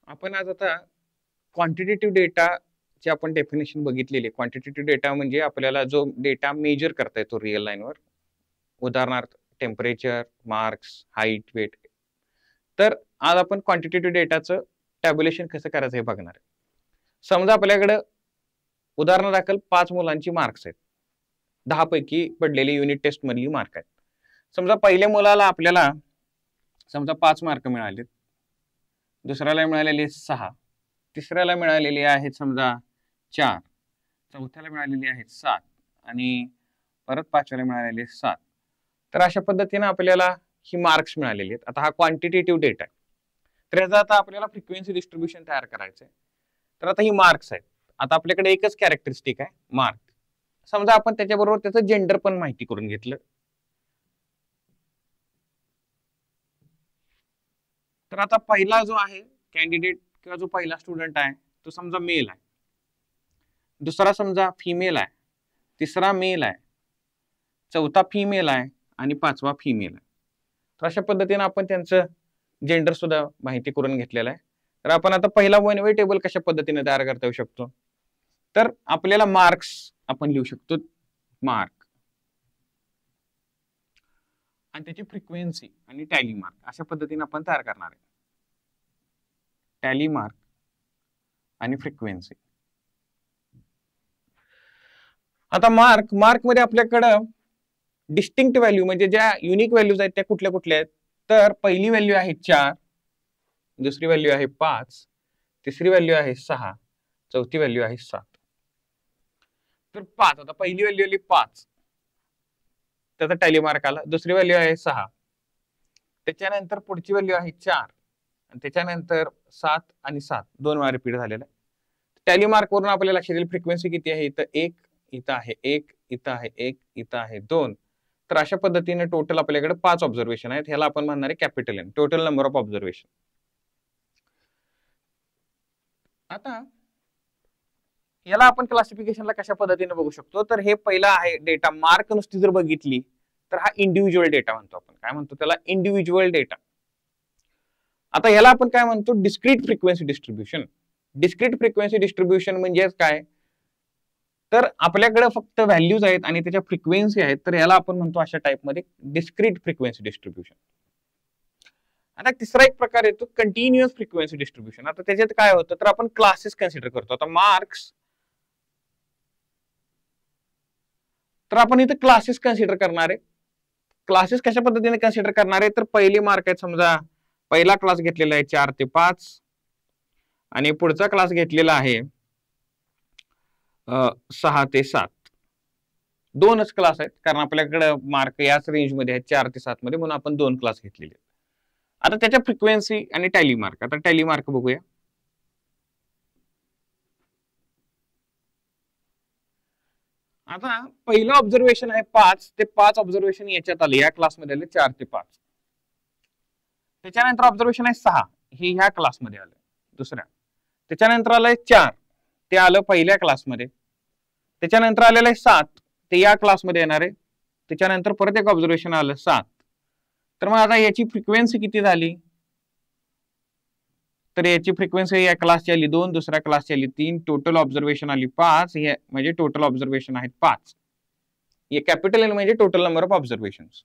आपण आज आता क्वांटिटेटिव्ह डेटा ची आपण डेफिनेशन बघितलेली. क्वांटिटेटिव्ह डेटा म्हणजे आपल्याला जो डेटा मेजर करता येतो रिअल लाईनवर. उदाहरणार्थ टेम्परेचर, मार्क्स, हाईट, वेट. तर आज आपण क्वांटिटेटिव्ह डेटाचं टॅब्युलेशन कसं करायचं हे बघणार आहे. समजा आपल्याकडे उदाहरणादाखल 5 मुलांची मार्क्स आहेत. 10 पैकी पडलेली युनिट टेस्ट मधली मार्क आहेत. समजा पहिल्या मुलाला आपल्याला समजा 5 मार्क मिळाले, दुसऱ्याला मिळालेले 6, तिसऱ्याला मिळालेले आहेत समजा 4, चौथ्याला मिळालेले आहेत 7 आणि परत पाचव्याला मिळालेले 7. तर अशा पद्धतीने आपल्याला ही मार्क्स मिळालेली आहेत. आता हा क्वांटिटेटिव्ह डेटा आहे. तर याचा आता आपल्याला फ्रिक्वेन्सी डिस्ट्रीब्युशन तयार करायचं आहे. तर आता ही मार्क्स आहेत. आता आपल्याकडे एकच कॅरेक्टरिस्टिक आहे, मार्क. समजा आपण त्याच्याबरोबर त्याचं जेंडर पण माहिती करून घेतलं. तर आता पहिला जो आहे कॅन्डिडेट किंवा जो पहिला स्टुडंट आहे तो समजा मेल आहे, दुसरा समजा फिमेल आहे, तिसरा मेल आहे, चौथा फिमेल आहे आणि पाचवा फिमेल आहे. तर अशा पद्धतीने आपण त्यांचं जेंडर सुद्धा माहिती करून घेतलेलं आहे. तर आपण आता पहिला वन वे टेबल कशा पद्धतीने तयार करता येऊ शकतो. तर आपल्याला मार्क्स आपण लिहू शकतो, मार्क आणि त्याची फ्रिक्वेन्सी आणि टॅली मार्क अशा पद्धतीने आपण तयार करणार आहे. टॅली मार्क आणि फ्रिक्वेन्सी. आता मार्क मध्ये आपल्याकडं डिस्टिंक्ट व्हॅल्यू म्हणजे ज्या युनिक व्हॅल्यूज आहेत त्या कुठल्या कुठल्या आहेत. तर पहिली व्हॅल्यू आहे 4, दुसरी व्हॅल्यू आहे 5, तिसरी व्हॅल्यू आहे 6, चौथी व्हॅल्यू आहे 7. तर 5, आता पहिली व्हॅल्यू आली 5, त्याचा टॅली मार्क आला. दुसरी व्हॅल्यू आहे 6, त्याच्यानंतर पुढची व्हॅल्यू आहे 4 आणि त्याच्यानंतर 7 आणि 7 दोन वेळा रिपीट झालेला आहे. टॅली मार्क वरून आपल्याला लक्षात येईल फ्रिक्वेन्सी किती आहे. इथं 1, इथं आहे 1, इथं आहे 1, इथं आहे 2. तर अशा पद्धतीने टोटल आपल्याकडे 5 ऑब्झर्वेशन आहेत. ह्याला आपण म्हणणार आहे capital N, total number of observation. आता याला आपण क्लासिफिकेशनला कशा पद्धतीने बघू शकतो. तर हे पहिला आहे डेटा. मार्क नुसती जर बघितली तर हा इंडिव्हिज्युअल डेटा म्हणतो आपण. काय म्हणतो त्याला? Individual data. आता याला आपण काय म्हणतो? Discrete frequency distribution. Discrete frequency distribution म्हणजे काय? तर आपल्याकडे फक्त व्हॅल्यूज आहेत आणि त्याच्या फ्रिक्वेन्सी आहेत. तर याला आपण म्हणतो अशा टाइप मध्ये डिस्क्रीट फ्रिक्वेन्सी डिस्ट्रीब्युशन. आता तिसरा एक प्रकार येतो कंटिन्युअस फ्रिक्वेन्सी डिस्ट्रीब्युशन. आता त्याच्यात काय होतं तर आपण क्लासेस कन्सिडर करतो. आता मार्क्स, तर आपण इथे क्लासेस कन्सिडर करणार आहे. क्लासेस कशा पद्धतीने कन्सिडर करणार आहे तर पहिले मार्क आहेत समजा पहिला क्लास घेतलेला आहे 4 ते 5 आणि पुढचा क्लास घेतलेला आहे 6 ते 7. दोनच क्लास आहेत कारण आपल्याकडे मार्क याच रेंज मध्ये आहेत 4 ते 7 मध्ये, म्हणून आपण 2 क्लास घेतलेले. आता त्याच्या फ्रिक्वेन्सी आणि टॅली मार्क. आता टॅली मार्क बघूया. आता पहिलं ऑब्झर्वेशन आहे 5 ते 5 ऑब्झर्वेशन याच्यात आले, या क्लासमध्ये आले 4 ते 5. त्याच्यानंतर ऑब्झर्वेशन आहे 6, हे ह्या क्लासमध्ये आलं दुसऱ्या. त्याच्यानंतर आलंय 4, ते आलं पहिल्या क्लासमध्ये. त्याच्यानंतर आलेलं आहे 7, ते या क्लासमध्ये येणार आहे. त्याच्यानंतर परत एक ऑब्झर्वेशन आलं 7. तर मग आता याची फ्रिक्वेन्सी किती झाली? तर याची फ्रिक्वेन्सी या क्लासची आली 2, दुसऱ्या क्लासची आली 3, टोटल ऑब्झर्वेशन आली 5. हे म्हणजे टोटल ऑब्झर्वेशन आहेत 5. हे कॅपिटल एन म्हणजे टोटल नंबर ऑफ ऑब्झर्वेशन्स.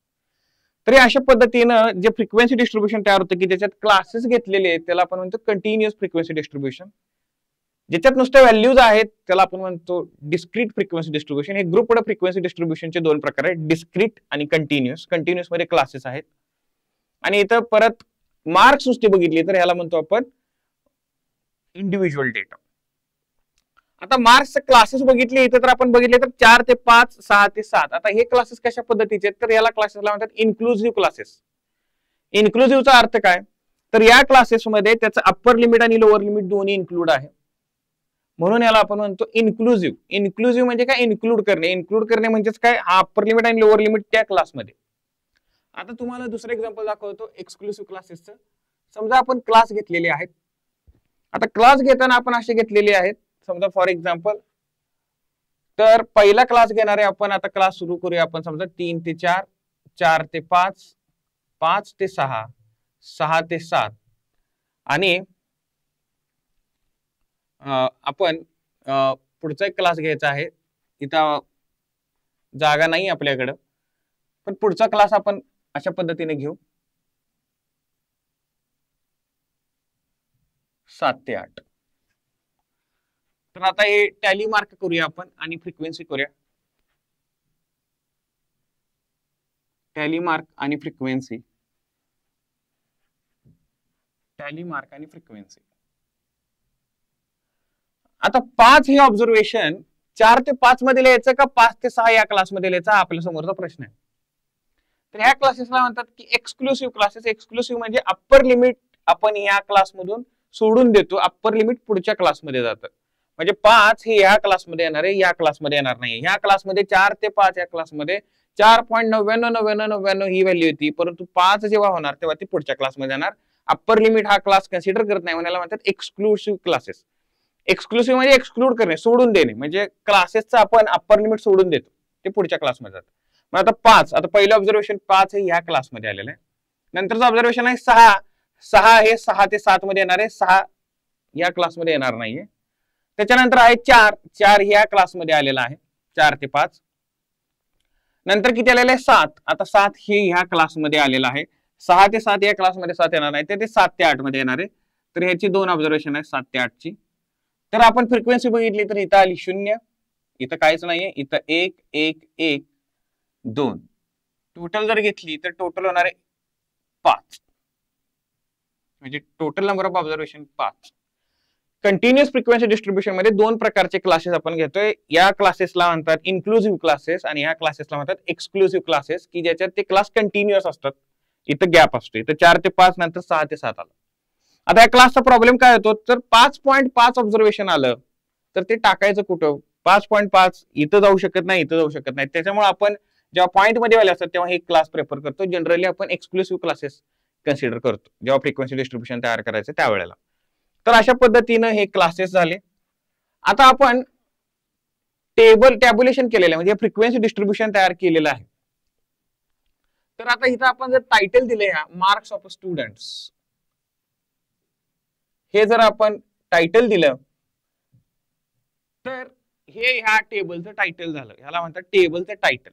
तर अशा पद्धतीनं जे फ्रिक्वेन्सी डिस्ट्रीब्युशन तयार होतं की ज्याच्यात क्लासेस घेतलेले आहेत त्याला आपण म्हणतो कंटिन्युअस फ्रिक्वेन्सी डिस्ट्रीब्युशन. ज्याच्यात नुसत्या व्हॅल्यूज आहेत त्याला आपण म्हणतो डिस्क्रीट फ्रिक्वेन्सी डिस्ट्रीब्युशन. हे ग्रुप फ्रिक्वेन्सी डिस्ट्रीब्युशनचे दोन प्रकार आहेत, डिस्क्रीट आणि कंटिन्युअस. कंटिन्युअस मध्ये क्लासेस आहेत आणि इथं परत मार्क्स नुसते बघितले तर ह्याला म्हणतो आपण इंडिव्हिज्युअल डेटा. आता मार्क्स क्लासेस बघितले इथं तर आपण बघितले तर 4 ते 5, 6 ते 7. आता हे क्लासेस कशा पद्धतीचे आहेत तर याला क्लासेसला म्हणतात इन्क्लुझिव्ह क्लासेस. इन्क्लुझिव्हचा अर्थ काय तर या क्लासेसमध्ये त्याचं अप्पर लिमिट आणि लोअर लिमिट दोन्ही इन्क्लूड आहे, म्हणून याला आपण म्हणतो इन्क्लुझिव्ह. इन्क्लुझिव्ह म्हणजे काय? इन्क्लूड करणे. इन्क्लूड करणे म्हणजेच काय? हा अप्पर लिमिट आणि लोअर लिमिट त्या क्लासमध्ये. आता तुम्हाला दुसरं एक्झाम्पल दाखवतो एक्सक्लुसिव्ह क्लासेसचं. समजा आपण क्लास घेतलेले आहेत. आता क्लास घेताना आपण असे घेतलेले आहेत समजा फॉर एक्झाम्पल, तर पहिला क्लास घेणार आहे आपण. आता क्लास सुरू करूया आपण समजा 3 ते 4, 4 ते 5, 5 ते 6, 6 ते 7 आणि आपण पुढचा एक क्लास घ्यायचा आहे. इथं जागा नाही आपल्याकडं, पण पुढचा क्लास आपण अशा पद्धतीने घेऊ 7 ते 8. तर आता हे टॅली मार्क करूया आपण आणि फ्रिक्वेन्सी करूया. टॅली मार्क आणि फ्रिक्वेन्सी, टॅली मार्क आणि फ्रिक्वेन्सी. आता 5 हे ऑब्झर्वेशन 4 ते 5 मध्ये लिहायचं का 5 ते 6 या क्लासमध्ये लिहायचं हा आपल्या समोरचा प्रश्न आहे. तर ह्या क्लासेसला म्हणतात की एक्सक्लुसिव्ह क्लासेस. एक्सक्लुसिव्ह म्हणजे अप्पर लिमिट आपण या क्लासमधून सोडून देतो, अप्पर लिमिट पुढच्या क्लासमध्ये जातं. म्हणजे 5 हे या क्लासमध्ये येणार आहे, या क्लासमध्ये येणार नाही. ह्या क्लासमध्ये 4 ते 5 या क्लासमध्ये 4.999999 ही व्हॅल्यू होती, परंतु 5 जेव्हा होणार तेव्हा ती पुढच्या क्लासमध्ये येणार. अप्पर लिमिट हा क्लास कन्सिडर करत नाही, म्हणायला म्हणतात एक्सक्लुसिव्ह क्लासेस. एक्सक्लुसिव्ह म्हणजे एक्सक्लूड करणे, सोडून देणे. म्हणजे क्लासेसचं आपण अप्पर लिमिट सोडून देतो, ते पुढच्या क्लासमध्ये जातं. मग आता 5, आता पहिलं ऑब्झर्वेशन 5 हे ह्या क्लासमध्ये आलेलं आहे. नंतरचं ऑब्झर्वेशन आहे 6 हे 6 ते 7 मध्ये येणार आहे, 6 या क्लासमध्ये येणार नाहीये. त्याच्यानंतर आहे 4 ह्या क्लासमध्ये आलेला आहे, 4 ते 5. नंतर किती आलेलं आहे 7. आता 7 हे ह्या क्लासमध्ये आलेला आहे, 6 ते 7 या क्लासमध्ये 7 येणार नाही, ते 7 ते 8 मध्ये येणार आहे. तर ह्याची 2 ऑब्झर्वेशन आहे 7 ते 8 ची. तर आपण फ्रिक्वेन्सी बघितली तर इथं आली 0, इथं काहीच नाहीये, इथं 1 1 1 2. टोटल जर घेतली तर टोटल होणार आहे 5, म्हणजे total number of observation 5. Continuous frequency distribution मध्ये 2 प्रकारचे क्लासेस आपण घेतोय. या क्लासेसला म्हणतात इन्क्लुसिव्ह क्लासेस आणि या क्लासेसला म्हणतात एक्सक्लुसिव्ह क्लासेस, की ज्याच्यात ते क्लास कंटिन्युअस असतात. इथं गॅप असतो, इथं 4 ते 5 नंतर 6 ते 7 आलं. आता या क्लासचा प्रॉब्लेम काय होतो, तर 5.5 ऑब्झर्वेशन आलं तर ते टाकायचं कुठं. 5.5 इथं जाऊ शकत नाही, इथं जाऊ शकत नाही. त्याच्यामुळे आपण जेव्हा पॉईंट मध्ये वाले असतात तेव्हा हे क्लास प्रेफर करतो. जनरली आपण एक्सक्लुसिव्ह क्लासेस कन्सिडर करतो जेव्हा फ्रिक्वेन्सी डिस्ट्रीब्युशन तयार करायचं त्यावेळेला. तर अशा पद्धतीनं हे क्लासेस झाले. आता आपण टॅब्युलेशन केलेलं आहे, म्हणजे फ्रिक्वेन्सी डिस्ट्रीब्युशन तयार केलेलं आहे. तर आता इथं आपण जर टायटल दिले ह्या मार्क्स ऑफ स्टुडंट्स, हे जर आपण टायटल दिलं तर हे ह्या टेबलचं टायटल झालं, ह्याला म्हणतात टेबलचं टायटल.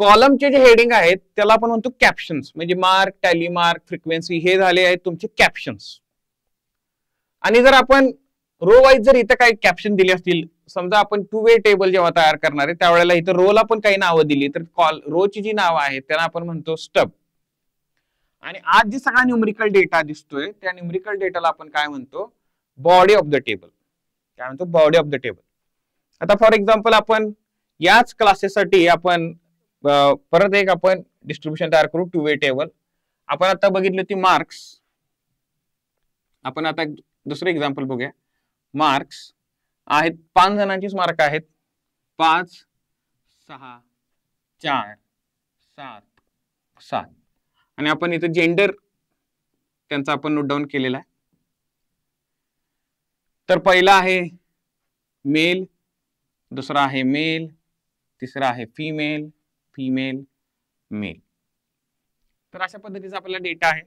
कॉलमचे जे हेडिंग आहेत त्याला आपण म्हणतो कॅप्शन्स, म्हणजे मार्क, टॅली मार्क, फ्रिक्वेन्सी हे झाले आहेत तुमचे कॅप्शन्स. आणि जर आपण रो वाईज जर इथं काही कॅप्शन दिले असतील, समजा आपण 2 वे टेबल जेव्हा तयार करणार आहे त्यावेळेला इथं रोला पण काही नावं दिली, तर रोची जी नावं आहेत त्यांना आपण म्हणतो स्टब. आणि आज जी सगळा न्यूमरिकल डेटा दिसतोय त्या न्यूमरिकल डेटाला आपण काय म्हणतो, बॉडी ऑफ द टेबल. काय म्हणतो, बॉडी ऑफ द टेबल. आता फॉर एक्झाम्पल आपण याच क्लासेससाठी आपण परत एक आपण डिस्ट्रीब्युशन तयार करू 2 वे टेबल. आपण आता बघितली होती मार्क्स, आपण आता दुसरं एक्झाम्पल बघूया. मार्क्स आहेत 5 जणांचीच मार्क आहेत, 5 6 4 7 7. आणि आपण इथं जेंडर त्यांचा आपण नोट डाऊन केलेला आहे. तर पहिला आहे मेल, दुसरा आहे मेल, तिसरा आहे फिमेल, फिमेल, मेल. तर अशा पद्धतीचा आपल्याला डेटा आहे.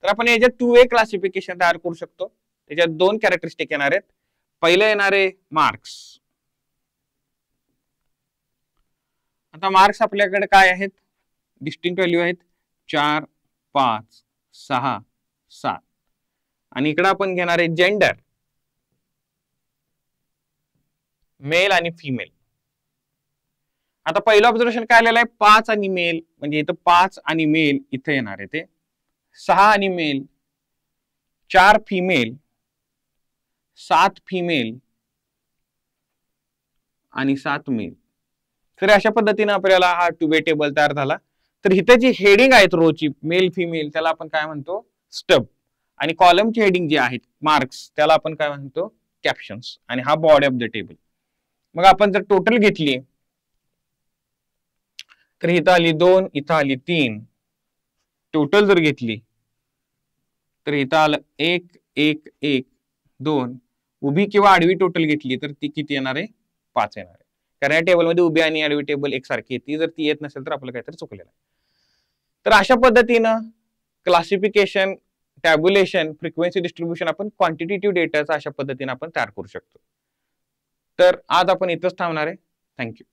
तर आपण याच्यात 2 वे क्लासिफिकेशन तयार करू शकतो. त्याच्यात 2 कॅरेक्टरिस्टिक येणार आहेत. पहिलं येणार आहे मार्क्स. आता मार्क्स आपल्याकडे काय आहेत, डिस्टिंक्ट व्हॅल्यू आहेत 4 5 6 7. आणि इकडे आपण घेणार आहे जेंडर, मेल आणि फिमेल. आता पहिलं ऑब्झर्वेशन काय आलेलं आहे, 5 आणि मेल, म्हणजे इथं 5 आणि मेल इथे येणार आहे, ते 6 आणि मेल, 4 फिमेल, 7 फिमेल आणि 7 मेल. तर अशा पद्धतीने आपल्याला हा 2 वे टेबल तयार झाला. तर इथे जी हेडिंग आहेत रोची मेल फिमेल त्याला आपण काय म्हणतो, स्टब. आणि कॉलमची हेडिंग जी आहेत मार्क्स त्याला आपण काय म्हणतो, कॅप्शन्स. आणि हा बॉडी ऑफ द टेबल. मग आपण जर टोटल घेतली तर इथं आली 2, इथं आली 3. टोटल जर घेतली तर इथं आलं 1 1 1 2. उभी किंवा आडवी टोटल घेतली तर ती किती येणार आहे, 5 येणार आहे. कारण या टेबलमध्ये उभी आणि आडवी टेबल एकसारखी येते. जर ती येत नसेल तर आपलं काहीतरी चुकलेलं आहे. तर अशा पद्धतीनं क्लासिफिकेशन टॅब्युलेशन फ्रिक्वेन्सी डिस्ट्रीब्युशन आपण क्वांटिटेटिव्ह डेटाचा अशा पद्धतीने आपण तयार करू शकतो. तर आज आपण इथंच थांबणार आहे. थँक्यू.